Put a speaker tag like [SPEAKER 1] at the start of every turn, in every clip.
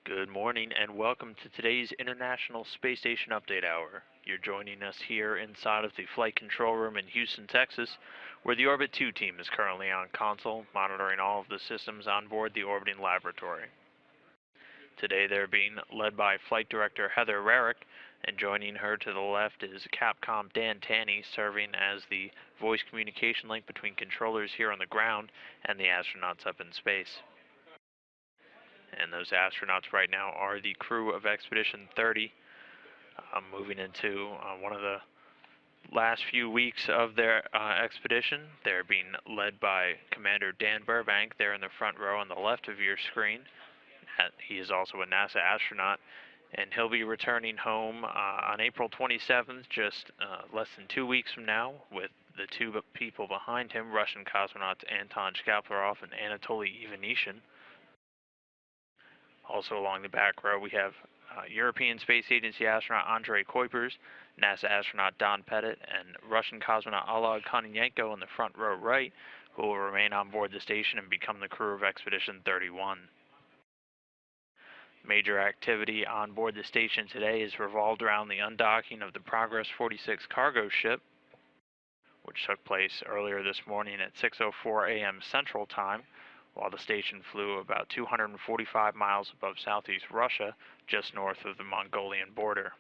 [SPEAKER 1] Good morning and welcome to today's International Space Station Update Hour. You're joining us here inside of the Flight Control Room in Houston, Texas, where the Orbit 2 team is currently on console, monitoring all of the systems on board the orbiting laboratory. Today they're being led by Flight Director Heather Rarick, and joining her to the left is Capcom Dan Tanney, serving as the voice communication link between controllers here on the ground and the astronauts up in space. And those astronauts right now are the crew of Expedition 30, moving into one of the last few weeks of their expedition. They're being led by Commander Dan Burbank there in the front row on the left of your screen. He is also a NASA astronaut, and he'll be returning home on April 27th, just less than 2 weeks from now, with the two people behind him, Russian cosmonauts Anton Shkaplerov and Anatoly Ivanishin. Also along the back row, we have European Space Agency astronaut Andrei Kuipers, NASA astronaut Don Pettit, and Russian cosmonaut Oleg Kononenko in the front row right, who will remain on board the station and become the crew of Expedition 31. Major activity on board the station today is revolved around the undocking of the Progress 46 cargo ship, which took place earlier this morning at 6:04 a.m. Central Time, while the station flew about 245 miles above southeast Russia, just north of the Mongolian border.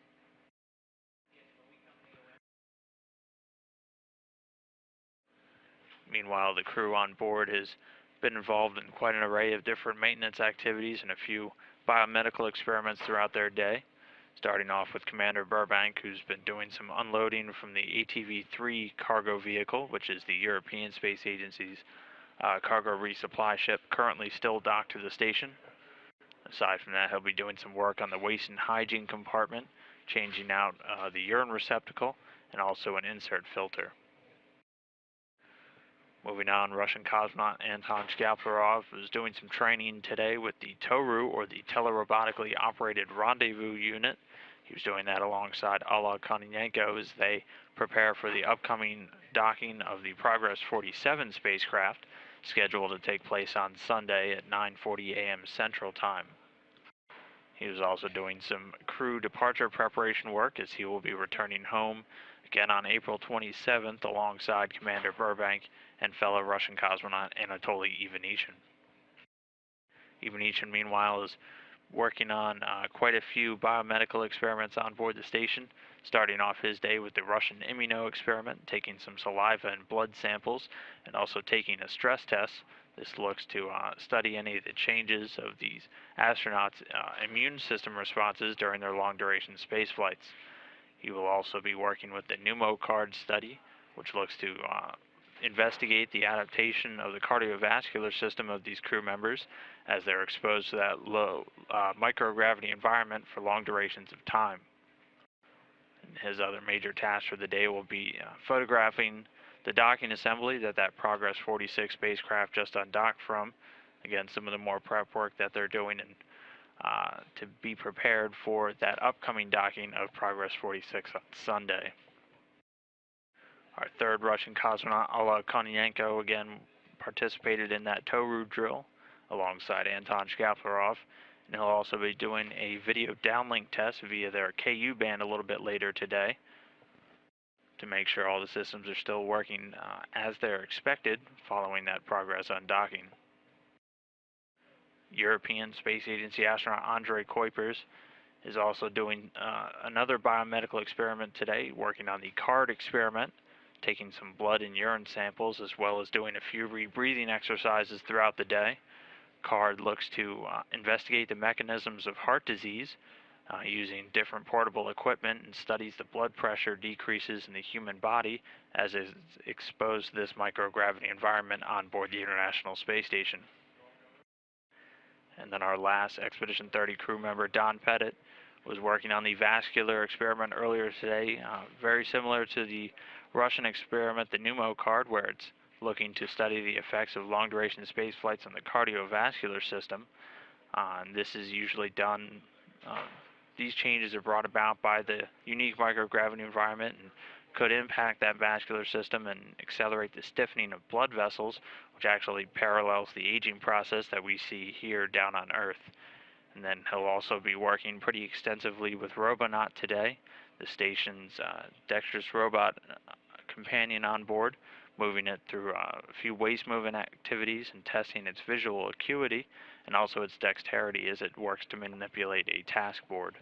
[SPEAKER 1] Meanwhile, the crew on board has been involved in quite an array of different maintenance activities and a few biomedical experiments throughout their day, starting off with Commander Burbank, who's been doing some unloading from the ATV-3 cargo vehicle, which is the European Space Agency's cargo resupply ship, currently still docked to the station. Aside from that, he'll be doing some work on the waste and hygiene compartment, changing out the urine receptacle and also an insert filter. Moving on, Russian cosmonaut Anton Shkaplerov is doing some training today with the TORU, or the Telerobotically Operated Rendezvous Unit. He was doing that alongside Oleg Kononenko as they prepare for the upcoming docking of the Progress 47 spacecraft, scheduled to take place on Sunday at 9:40 a.m. Central Time. He was also doing some crew departure preparation work as he will be returning home again on April 27th alongside Commander Burbank and fellow Russian cosmonaut Anatoly Ivanishin. Ivanishin, meanwhile, is working on quite a few biomedical experiments on board the station, starting off his day with the Russian immuno experiment, taking some saliva and blood samples, and also taking a stress test. This looks to study any of the changes of these astronauts' immune system responses during their long-duration space flights. He will also be working with the pneumocard study, which looks to investigate the adaptation of the cardiovascular system of these crew members as they're exposed to that low microgravity environment for long durations of time. And his other major task for the day will be photographing the docking assembly that Progress 46 spacecraft just undocked from. Again, some of the more prep work that they're doing and to be prepared for that upcoming docking of Progress 46 on Sunday. Our third Russian cosmonaut, Oleg Kononenko, again participated in that TORU drill alongside Anton Shkaplerov, and he'll also be doing a video downlink test via their KU band a little bit later today to make sure all the systems are still working as they're expected following that Progress undocking. European Space Agency astronaut Andrei Kuipers is also doing another biomedical experiment today, working on the CARD experiment, taking some blood and urine samples, as well as doing a few rebreathing exercises throughout the day. CARD looks to investigate the mechanisms of heart disease using different portable equipment, and studies the blood pressure decreases in the human body as is exposed to this microgravity environment on board the International Space Station. And then our last Expedition 30 crew member, Don Pettit, was working on the vascular experiment earlier today, very similar to the Russian experiment, the pneumocard, where it's looking to study the effects of long-duration space flights on the cardiovascular system. This is usually done, these changes are brought about by the unique microgravity environment and could impact that vascular system and accelerate the stiffening of blood vessels, which actually parallels the aging process that we see here down on Earth. And then he'll also be working pretty extensively with Robonaut today, the station's dexterous robot companion on board, moving it through a few waist movement activities and testing its visual acuity and also its dexterity as it works to manipulate a task board.